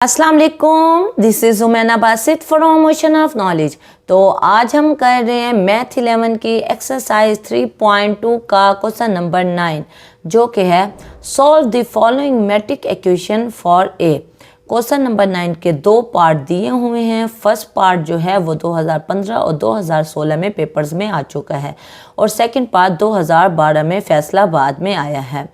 अस्सलाम वालेकुम, this is Umaina Basit from ocean of knowledge. तो आज हम कर रहे हैं मैथ 11 की एक्सरसाइज 3.2 का क्वेश्चन नंबर 9 जो कि है solve the following matric equation for A. Question number 9 के दो पार्ट दिए हुए हैं। फर्स्ट पार्ट जो है वो 2015 और 2016 में पेपर्स में आ चुका है और सेकंड पार्ट 2012 में फैसलाबाद में आया है।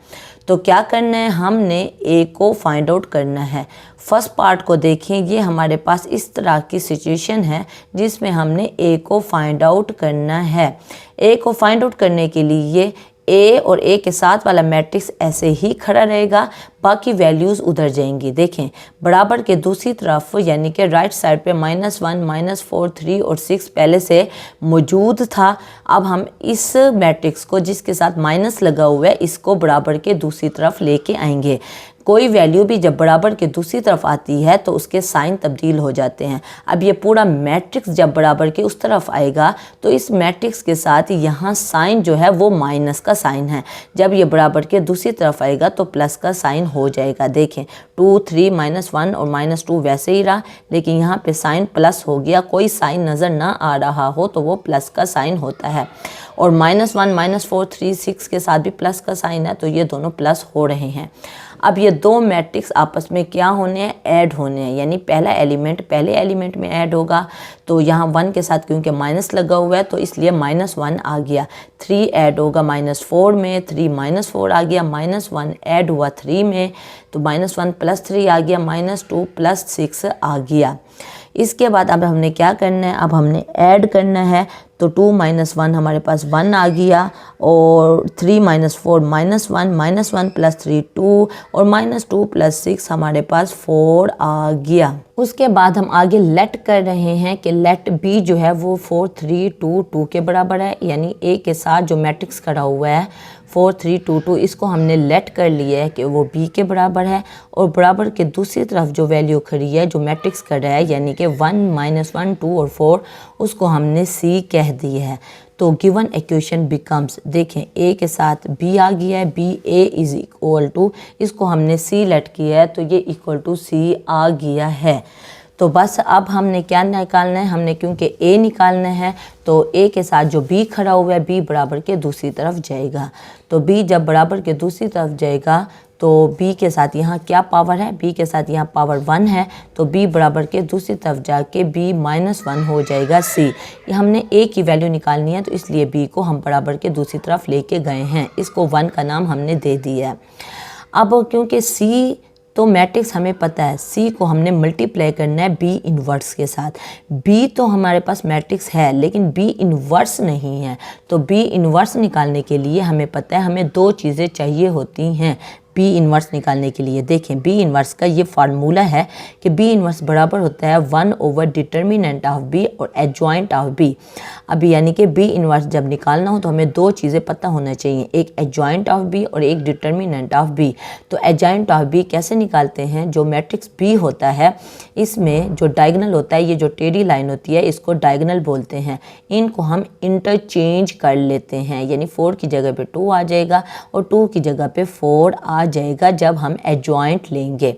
तो क्या करना है, हमने ए को फाइंड आउट करना है। फर्स्ट पार्ट को देखें, ये हमारे पास इस तरह की सिचुएशन है जिसमें हमने ए को फाइंड आउट करना है। ए को फाइंड आउट करने के लिए ए और ए के साथ वाला मैट्रिक्स ऐसे ही खड़ा रहेगा, बाकी वैल्यूज़ उधर जाएंगी। देखें, बराबर के दूसरी तरफ यानी कि राइट साइड पे -1, -4, 3 और 6 पहले से मौजूद था। अब हम इस मैट्रिक्स को जिसके साथ माइनस लगा हुआ है इसको बराबर के दूसरी तरफ लेके आएंगे। कोई वैल्यू भी जब बराबर के दूसरी तरफ आती है तो उसके साइन तब्दील हो जाते हैं। अब ये पूरा मैट्रिक्स जब बराबर के उस तरफ आएगा तो इस मैट्रिक्स के साथ यहाँ साइन जो है वो माइनस का साइन है। जब ये बराबर के दूसरी तरफ आएगा तो प्लस का साइन हो जाएगा। देखें 2, 3, -1 और -2 वैसे ही रहा, लेकिन यहाँ पे साइन प्लस हो गया। कोई साइन नज़र ना आ रहा हो तो वो प्लस का साइन होता है। और -1, -4, 3, 6 के साथ भी प्लस का साइन है, तो ये दोनों प्लस हो रहे हैं। अब ये दो मैट्रिक्स आपस में क्या होने हैं, ऐड होने हैं। यानी पहला एलिमेंट पहले एलिमेंट में ऐड होगा, तो यहाँ 1 के साथ क्योंकि माइनस लगा हुआ है तो इसलिए -1 आ गया। 3 ऐड होगा -4 में, 3 -4 आ गया। -1 ऐड हुआ 3 में तो -1 + 3 आ गया, -2 + 6 आ गया। इसके बाद अब हमने क्या करना है, अब हमने ऐड करना है। तो 2 - 1 हमारे पास 1 आ गया और 3 - 4 -1, -1 + 3 2 और -2 + 6 हमारे पास 4 आ गया। उसके बाद हम आगे लेट कर रहे हैं कि लेट बी जो है वो 4 3 2 2 के बराबर है। यानी ए के साथ जो मैट्रिक्स खड़ा हुआ है 4 3 2 2 इसको हमने लेट कर लिया है कि वो बी के बराबर है। और बराबर के दूसरी तरफ जो वैल्यू खड़ी है जो मैट्रिक्स खड़ा है यानी कि 1 -1 2 और 4 उसको हमने सी कह दी है। तो गिवन इक्वेशन बिकम्स, देखें ए के साथ बी आ गया है, B A is equal to, इसको हमने सी लेट किया है तो ये इक्वल टू सी आ गया है। तो बस अब हमने क्या निकालना है, हमने क्योंकि ए निकालना है तो ए के साथ जो बी खड़ा हुआ है बी बराबर के दूसरी तरफ जाएगा। तो बी जब बराबर के दूसरी तरफ जाएगा तो b के साथ यहाँ क्या पावर है, b के साथ यहाँ पावर 1 है, तो b बराबर के दूसरी तरफ जाके b -1 हो जाएगा c। ये हमने a की वैल्यू निकालनी है तो इसलिए b को हम बराबर के दूसरी तरफ लेके गए हैं। इसको 1 का नाम हमने दे दिया है। अब क्योंकि c तो मैट्रिक्स हमें पता है, c को हमने मल्टीप्लाई करना है b इन्वर्स के साथ। b तो हमारे पास मैट्रिक्स है लेकिन b इन्वर्स नहीं है। तो b इन्वर्स निकालने के लिए हमें पता है हमें दो चीज़ें चाहिए होती हैं बी इन्वर्स निकालने के लिए। देखें बी इन्वर्स का ये फार्मूला है कि बी इन्वर्स बराबर होता है 1/डिटर्मिनेंट ऑफ बी और एडजॉइंट ऑफ बी। अभी यानी कि बी इन्वर्स जब निकालना हो तो हमें दो चीज़ें पता होना चाहिए, एक एडजॉइंट ऑफ बी और एक डिटर्मिनेंट ऑफ बी। तो एडजॉइंट ऑफ बी कैसे निकालते हैं, जो मैट्रिक्स बी होता है इसमें जो डायगोनल होता है, ये जो टेढ़ी लाइन होती है इसको डायगोनल बोलते हैं। इनको हम इंटरचेंज कर लेते हैं, यानी 4 की जगह पे 2 आ जाएगा और 2 की जगह पे 4 आ जाएगा जब हम एडजॉइंट लेंगे।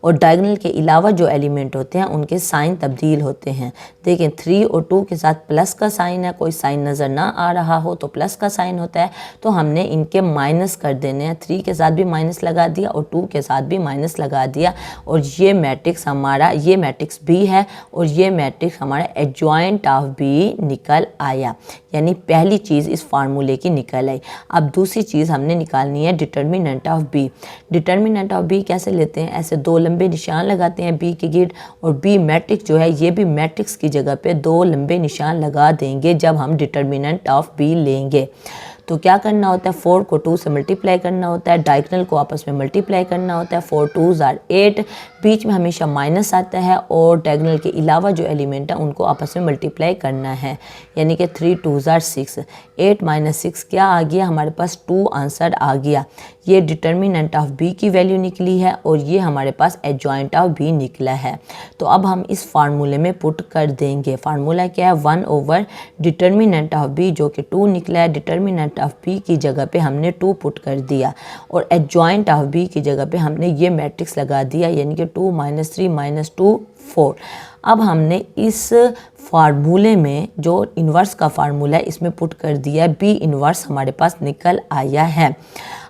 और डायगोनल के अलावा जो एलिमेंट होते हैं उनके साइन तब्दील होते हैं। देखें 3 और 2 के साथ प्लस का साइन है, कोई साइन नज़र ना आ रहा हो तो प्लस का साइन होता है, तो हमने इनके माइनस कर देने हैं। 3 के साथ भी माइनस लगा दिया और 2 के साथ भी माइनस लगा दिया और ये मैट्रिक्स हमारा, ये मैट्रिक्स बी है और ये मैट्रिक्स हमारा एडजॉइंट ऑफ बी निकल आया। यानी पहली चीज़ इस फार्मूले की निकल आई। अब दूसरी चीज़ हमने निकालनी है determinant of B. Determinant of B कैसे लेते हैं, ऐसे दो लंबे निशान लगाते हैं बी के गिर्द और बी मैट्रिक्स जो है ये भी मैट्रिक्स की जगह पे दो लंबे निशान लगा देंगे जब हम डिटर्मिनेंट ऑफ बी लेंगे। तो क्या करना होता है, 4 को 2 से मल्टीप्लाई करना होता है, डायगोनल को आपस में मल्टीप्लाई करना होता है। 4 2s are 8, बीच में हमेशा माइनस आता है और डायगोनल के अलावा जो एलिमेंट है उनको आपस में मल्टीप्लाई करना है, यानी कि 3 2s are 6। 8 - 6 क्या आ गया हमारे पास, 2 आंसर आ गया। ये डिटर्मिनेंट ऑफ बी की वैल्यू निकली है और ये हमारे पास एडजॉइंट ऑफ बी निकला है। तो अब हम इस फार्मूले में पुट कर देंगे। फार्मूला क्या है, 1/डिटर्मिनेंट ऑफ बी जो कि 2 निकला है, डिटर्मिनेंट ऑफ बी की जगह पे हमने 2 पुट कर दिया और एडजॉइंट ऑफ बी की जगह पे हमने ये मैट्रिक्स लगा दिया, यानी कि 2 - 3 - 2 4। अब हमने इस फार्मूले में जो इन्वर्स का फार्मूला है इसमें पुट कर दिया है, बी इन्वर्स हमारे पास निकल आया है।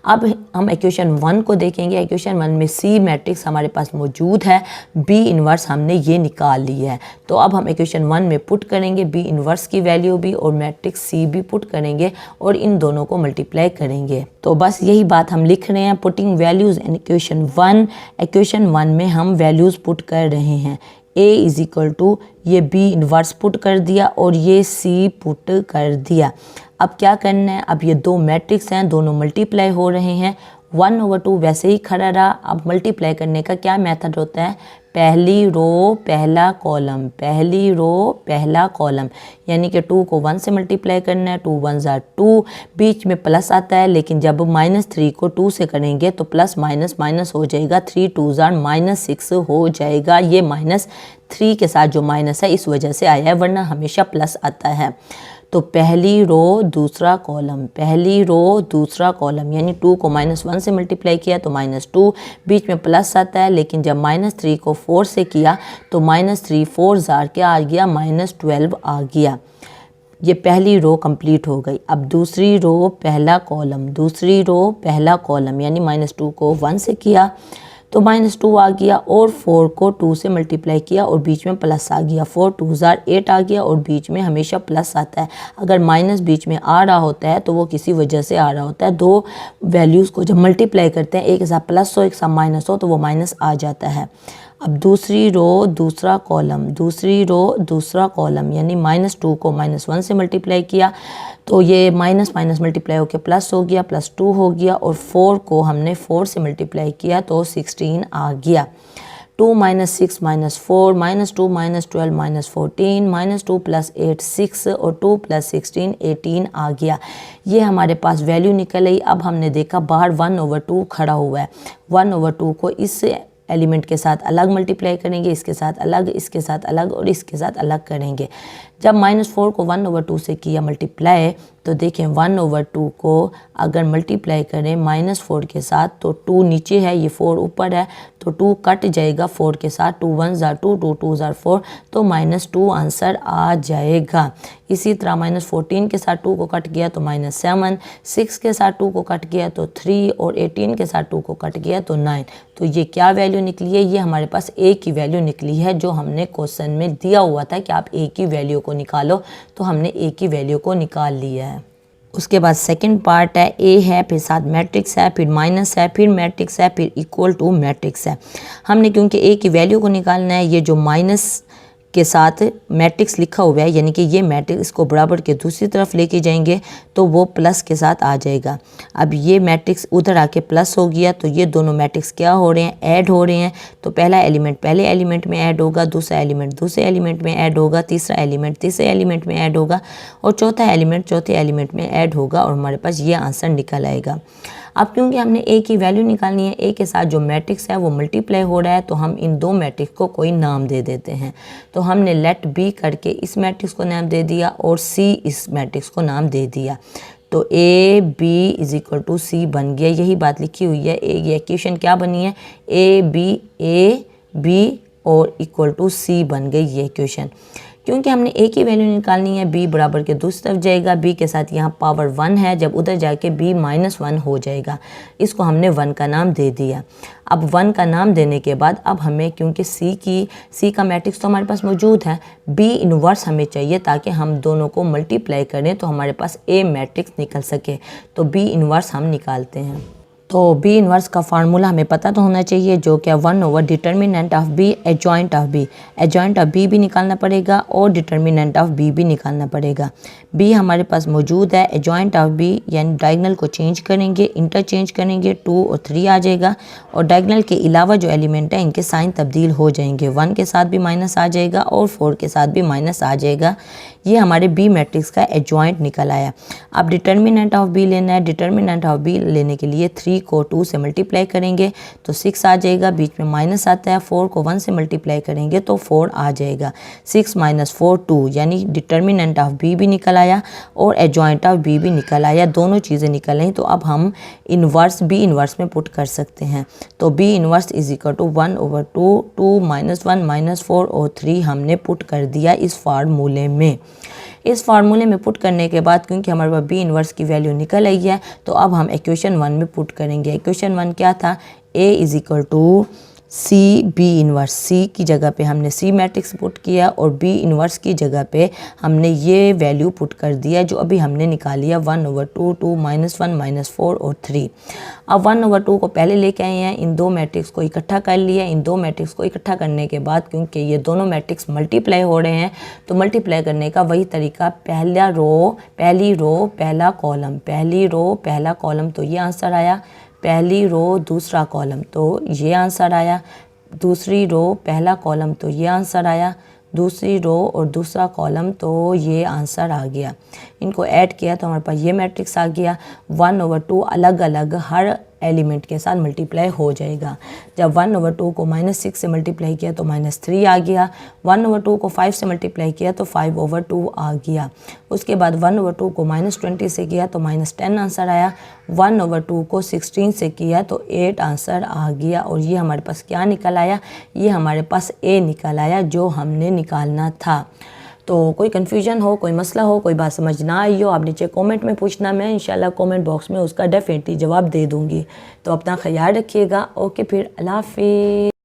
अब हम इक्वेशन 1 को देखेंगे। इक्वेशन 1 में सी मैट्रिक्स हमारे पास मौजूद है, बी इन्वर्स हमने ये निकाल ली है। तो अब हम इक्वेशन 1 में पुट करेंगे बी इन्वर्स की वैल्यू भी और मैट्रिक्स सी भी पुट करेंगे और इन दोनों को मल्टीप्लाई करेंगे। तो बस यही बात हम लिख रहे हैं, putting values in equation 1। Equation 1 में हम वैल्यूज़ पुट कर रहे हैं। A इज़ इक्वल टू ये बी इन्वर्स पुट कर दिया और ये सी पुट कर दिया। अब क्या करना है, अब ये दो मैट्रिक्स हैं, दोनों मल्टीप्लाई हो रहे हैं। 1/2 वैसे ही खड़ा रहा। अब मल्टीप्लाई करने का क्या मेथड होता है, पहली रो पहला कॉलम, पहली रो पहला कॉलम, यानी कि 2 को 1 से मल्टीप्लाई करना है। 2 × 1 = 2, बीच में प्लस आता है, लेकिन जब -3 को 2 से करेंगे तो प्लस माइनस माइनस हो जाएगा, 3 × 2 = -6 हो जाएगा। ये -3 के साथ जो माइनस है इस वजह से आया है, वरना हमेशा प्लस आता है। तो पहली रो दूसरा कॉलम, पहली रो दूसरा कॉलम, यानी 2 को -1 से मल्टीप्लाई किया तो -2, बीच में प्लस आता है, लेकिन जब -3 को 4 से किया तो -3 4 ज़ार क्या आ गया, -12 आ गया। ये पहली रो कंप्लीट हो गई। अब दूसरी रो पहला कॉलम, दूसरी रो पहला कॉलम, यानी -2 को 1 से किया तो -2 आ गया और 4 को 2 से मल्टीप्लाई किया और बीच में प्लस आ गया। 4 × 2 = 8 आ गया और बीच में हमेशा प्लस आता है। अगर माइनस बीच में आ रहा होता है तो वो किसी वजह से आ रहा होता है। दो वैल्यूज़ को जब मल्टीप्लाई करते हैं, एक के साथ प्लस हो एक साथ माइनस हो, तो वो माइनस आ जाता है। अब दूसरी रो दूसरा कॉलम, दूसरी रो दूसरा कॉलम, यानी -2 को -1 से मल्टीप्लाई किया तो ये माइनस माइनस मल्टीप्लाई होकर प्लस हो गया, +2 हो गया, और 4 को हमने 4 से मल्टीप्लाई किया तो 16 आ गया। 2 - 6 - 4, -2 - 12 - 14, -2 + 8 6 और 2 + 16 18 आ गया। ये हमारे पास वैल्यू निकल आई। अब हमने देखा बाहर 1/2 खड़ा हुआ है। 1/2 को इस एलिमेंट के साथ अलग मल्टीप्लाई करेंगे, इसके साथ अलग, इसके साथ अलग और इसके साथ अलग करेंगे। जब -4 को 1/2 से किया मल्टीप्लाई तो देखें 1/2 को अगर मल्टीप्लाई करें -4 के साथ तो 2 नीचे है, ये 4 ऊपर है, तो 2 कट जाएगा 4 के साथ। 2 × 1 = 2, 2 × 2 = 4, तो -2 आंसर आ जाएगा। इसी तरह -14 के साथ 2 को कट किया तो -7, 6 के साथ 2 को कट किया तो 3 और 18 के साथ 2 को कट किया तो 9। तो ये क्या वैल्यू निकली है, ये हमारे पास A की वैल्यू निकली है, जो हमने क्वेश्चन में दिया हुआ था कि आप A की वैल्यू को निकालो, तो हमने A की वैल्यू को निकाल लिया है। उसके बाद सेकंड पार्ट है, A है, फिर साथ मैट्रिक्स है, फिर माइनस है, फिर मैट्रिक्स है, फिर इक्वल टू मैट्रिक्स है। हमने क्योंकि A की वैल्यू को निकालना है, ये जो माइनस के साथ मैट्रिक्स लिखा हुआ है, यानी कि ये मैट्रिक्स इसको बराबर के दूसरी तरफ लेके जाएंगे तो वो प्लस के साथ आ जाएगा। अब ये मैट्रिक्स उधर आके प्लस हो गया तो ये दोनों मैट्रिक्स क्या हो रहे हैं, ऐड हो रहे हैं। तो पहला एलिमेंट पहले एलिमेंट में ऐड होगा, दूसरा एलिमेंट दूसरे एलिमेंट में ऐड होगा, तीसरा एलिमेंट तीसरे एलिमेंट में ऐड होगा और चौथा एलिमेंट चौथे एलिमेंट में ऐड होगा और हमारे पास ये आंसर निकल आएगा। अब क्योंकि हमने A की वैल्यू निकालनी है, A के साथ जो मैट्रिक्स है वो मल्टीप्लाई हो रहा है, तो हम इन दो मैट्रिक्स को कोई नाम दे देते हैं। तो हमने लेट B करके इस मैट्रिक्स को नाम दे दिया और C इस मैट्रिक्स को नाम दे दिया। तो A B = C बन गया। यही बात लिखी हुई है। ये इक्वेशन क्या बनी है, A B और =C बन गई ये इक्वेशन। क्योंकि हमने A की वैल्यू निकालनी है, B बराबर के दूसरी तरफ जाएगा, B के साथ यहाँ पावर 1 है, जब उधर जाके B -1 हो जाएगा। इसको हमने 1 का नाम दे दिया। अब 1 का नाम देने के बाद अब हमें, क्योंकि C का मैट्रिक्स तो हमारे पास मौजूद है, B इन्वर्स हमें चाहिए ताकि हम दोनों को मल्टीप्लाई करें तो हमारे पास A मैट्रिक्स निकल सके। तो B इन्वर्स हम निकालते हैं। तो B इन्वर्स का फार्मूला हमें पता तो होना चाहिए, जो कि determinant of B adjoint of B). Adjoint of B भी निकालना पड़ेगा और डिटर्मिनेंट ऑफ B भी निकालना पड़ेगा। B हमारे पास मौजूद है, एडजॉइंट ऑफ B यानी डायगोनल को चेंज करेंगे, इंटरचेंज करेंगे, 2 और 3 आ जाएगा और डायगोनल के अलावा जो एलिमेंट है इनके साइन तब्दील हो जाएंगे। 1 के साथ भी माइनस आ जाएगा और 4 के साथ भी माइनस आ जाएगा। ये हमारे B मैट्रिक्स का एडजॉइंट निकल आया। अब डिटर्मिनेंट ऑफ B लेना है। डिटर्मिनेंट ऑफ B लेने के लिए 3 को 2 से मल्टीप्लाई करेंगे तो 6 आ जाएगा, बीच में माइनस आता है, 4 को 1 से मल्टीप्लाई करेंगे तो 4 आ जाएगा। 6 - 4 2, यानी डिटर्मिनेंट ऑफ बी भी निकल आया और एडजॉइंट ऑफ बी भी निकल आया, दोनों चीज़ें निकल आई। तो अब हम इन्वर्स बी इन्वर्स में पुट कर सकते हैं। तो B inverse is equal to 1/2, 2 - 1 - 4 और 3 हमने पुट कर दिया इस फार्मूले में। इस फार्मूले में पुट करने के बाद क्योंकि हमारे पास बी इन्वर्स की वैल्यू निकल आई है तो अब हम इक्वेशन 1 में पुट करेंगे। इक्वेशन 1 क्या था, A is equal to C B inverse. C की जगह पे हमने सी मैट्रिक्स पुट किया और बी इन्वर्स की जगह पे हमने ये वैल्यू पुट कर दिया जो अभी हमने निकाली है 1/2, 2 - 1 - 4 और 3। अब 1/2 को पहले लेके आए हैं, इन दो मैट्रिक्स को इकट्ठा कर लिया। इन दो मैट्रिक्स को इकट्ठा करने के बाद क्योंकि ये दोनों मैट्रिक्स मल्टीप्लाई हो रहे हैं तो मल्टीप्लाई करने का वही तरीका, पहली रो पहला कॉलम, पहली रो पहला कॉलम तो ये आंसर आया, पहली रो दूसरा कॉलम तो ये आंसर आया, दूसरी रो पहला कॉलम तो ये आंसर आया, दूसरी रो और दूसरा कॉलम तो ये आंसर आ गया। इनको ऐड किया तो हमारे पास ये मैट्रिक्स आ गया। 1/2 अलग अलग हर एलिमेंट के साथ मल्टीप्लाई हो जाएगा। जब 1/2 को -6 से मल्टीप्लाई किया तो -3 आ गया, 1/2 को 5 से मल्टीप्लाई किया तो 5/2 आ गया। उसके बाद 1/2 को -20 से किया तो -10 आंसर आया, 1/2 को 16 से किया तो 8 आंसर आ गया। और ये हमारे पास क्या निकल आया, ये हमारे पास ए निकल आया जो हमने निकालना था। तो कोई कन्फ्यूजन हो, कोई मसला हो, कोई बात समझ ना आई हो, आप नीचे कमेंट में पूछना, मैं इंशाल्लाह कमेंट बॉक्स में उसका डेफिनेटली जवाब दे दूँगी। तो अपना ख्याल रखिएगा। ओके, फिर अल्लाह हाफिज़।